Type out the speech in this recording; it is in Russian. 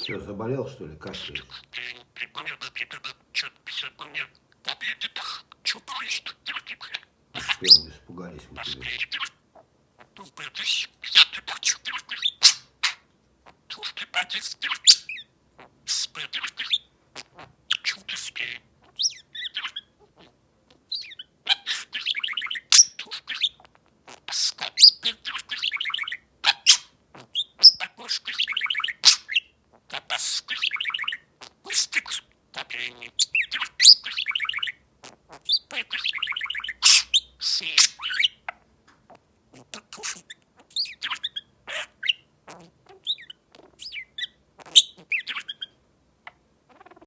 Что, заболел, что ли? Кашляешь? Прям испугались мы тебя.